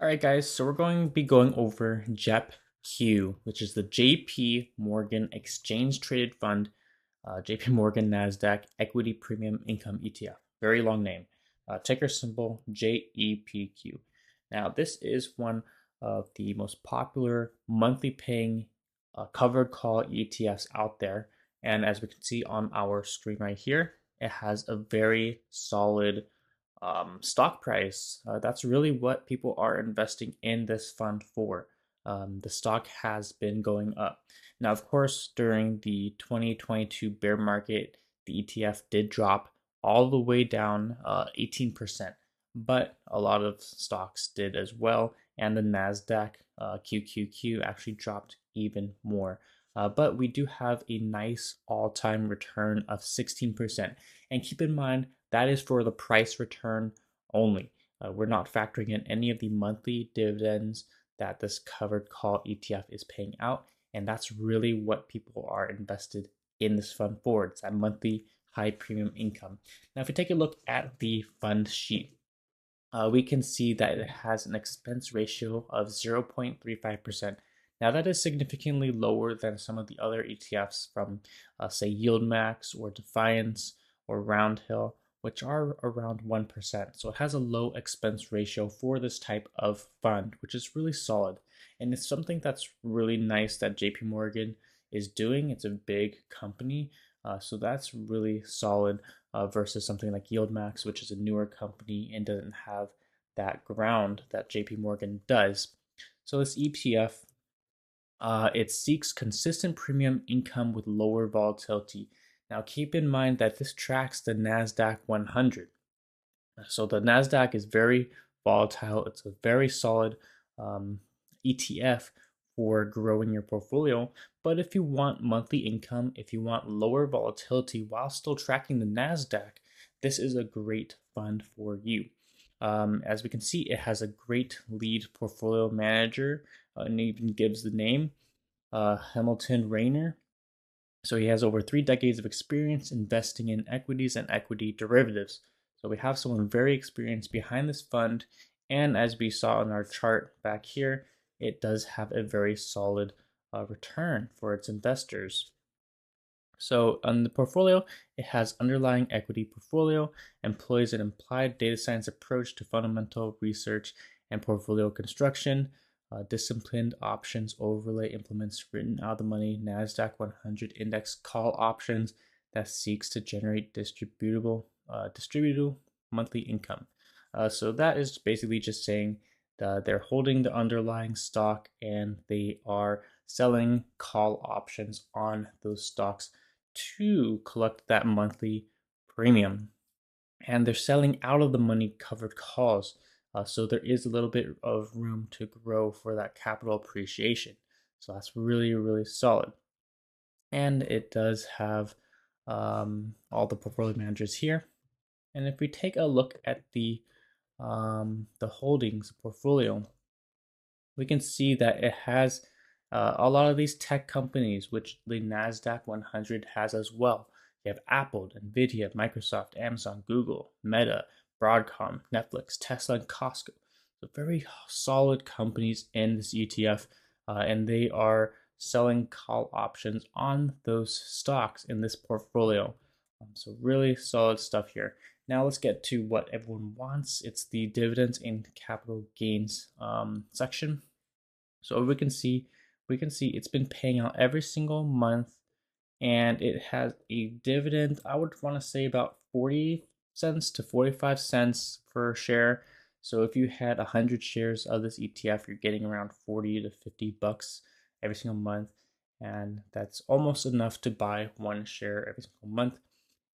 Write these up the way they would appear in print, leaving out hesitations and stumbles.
All right, guys, so we're going to be going over JEPQ, which is the JP Morgan Exchange Traded Fund, JP Morgan NASDAQ Equity Premium Income ETF. Very long name. Ticker symbol JEPQ. Now, this is one of the most popular monthly paying covered call ETFs out there. And as we can see on our screen right here, it has a very solid stock price. That's really what people are investing in this fund for. The stock has been going up. Now, of course, during the 2022 bear market, the ETF did drop all the way down 18%, but a lot of stocks did as well, and the NASDAQ QQQ actually dropped even more. But we do have a nice all time return of 16%. And keep in mind, that is for the price return only. We're not factoring in any of the monthly dividends that this covered call ETF is paying out. And that's really what people are invested in this fund for. It's that monthly high premium income. Now, if we take a look at the fund sheet, we can see that it has an expense ratio of 0.35%. Now, that is significantly lower than some of the other ETFs from, say, YieldMax or Defiance or Roundhill, which are around 1%. So it has a low expense ratio for this type of fund, which is really solid. And it's something that's really nice that JP Morgan is doing. It's a big company, so that's really solid versus something like YieldMax, which is a newer company and doesn't have that ground that JP Morgan does. So this ETF, it seeks consistent premium income with lower volatility. Now keep in mind that this tracks the NASDAQ 100. So the NASDAQ is very volatile. It's a very solid ETF for growing your portfolio. But if you want monthly income, if you want lower volatility while still tracking the NASDAQ, this is a great fund for you. As we can see, it has a great lead portfolio manager, and even gives the name Hamilton Rayner. So he has over 3 decades of experience investing in equities and equity derivatives. So we have someone very experienced behind this fund. And as we saw in our chart back here, it does have a very solid return for its investors. So on the portfolio, it has underlying equity portfolio, employs an applied data science approach to fundamental research and portfolio construction, disciplined options overlay implements written out of the money NASDAQ 100 index call options that seeks to generate distributable monthly income. So that is basically just saying that they're holding the underlying stock and they are selling call options on those stocks to collect that monthly premium. And they're selling out of the money covered calls. So there is a little bit of room to grow for that capital appreciation. So that's really, really solid. And it does have all the portfolio managers here. And if we take a look at the holdings portfolio, we can see that it has a lot of these tech companies, which the NASDAQ 100 has as well. You have Apple, Nvidia, Microsoft, Amazon, Google, Meta, Broadcom, Netflix, Tesla, and Costco. So very solid companies in this ETF, and they are selling call options on those stocks in this portfolio. So really solid stuff here. Now let's get to what everyone wants. It's the dividends and capital gains section. So we can see it's been paying out every single month, and it has a dividend. I would want to say about 40 cents to 45 cents per share. So if you had 100 shares of this ETF, you're getting around 40 to 50 bucks every single month, and that's almost enough to buy one share every single month.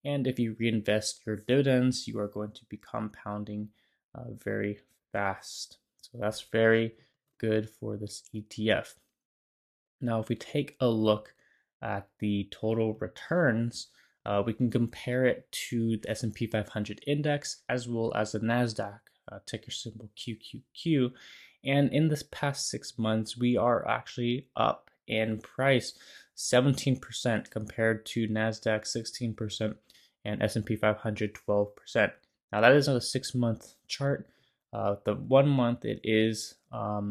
And if you reinvest your dividends, you are going to be compounding very fast. So that's very good for this ETF. Now, if we take a look at the total returns, we can compare it to the S&P 500 index as well as the NASDAQ, ticker symbol QQQ. And in this past 6 months, we are actually up in price 17% compared to NASDAQ 16% and S&P 500 12%. Now that is on a 6-month chart. The 1 month, it is a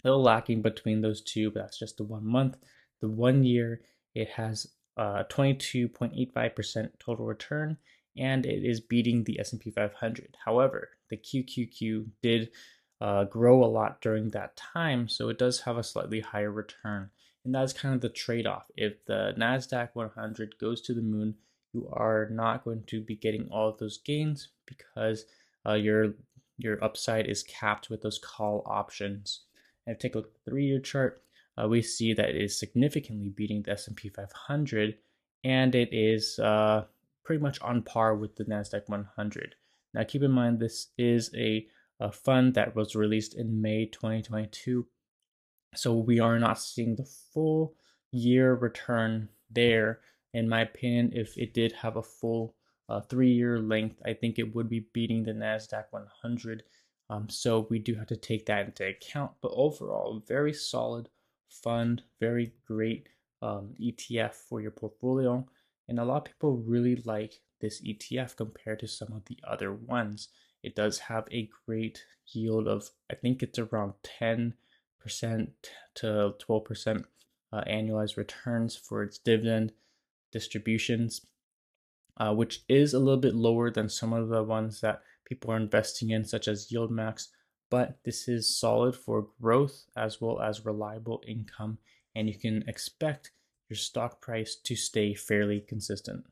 little lacking between those two, but that's just the 1 month. The 1 year, it has 22.85% total return, and it is beating the S&P 500. However, the QQQ did grow a lot during that time, so it does have a slightly higher return. And that's kind of the trade-off. If the NASDAQ 100 goes to the moon, you are not going to be getting all of those gains because your upside is capped with those call options. And if you take a look at the 3-year chart, we see that it is significantly beating the S&P 500, and it is pretty much on par with the NASDAQ 100. Now, keep in mind, this is a fund that was released in May 2022, so we are not seeing the full year return there. In my opinion, if it did have a full 3-year length, I think it would be beating the NASDAQ 100. So we do have to take that into account. But overall, very solid fund, very great ETF for your portfolio. And a lot of people really like this ETF compared to some of the other ones. It does have a great yield of, I think it's around 10% to 12% annualized returns for its dividend distributions, which is a little bit lower than some of the ones that people are investing in, such as YieldMax. But this is solid for growth as well as reliable income, and you can expect your stock price to stay fairly consistent.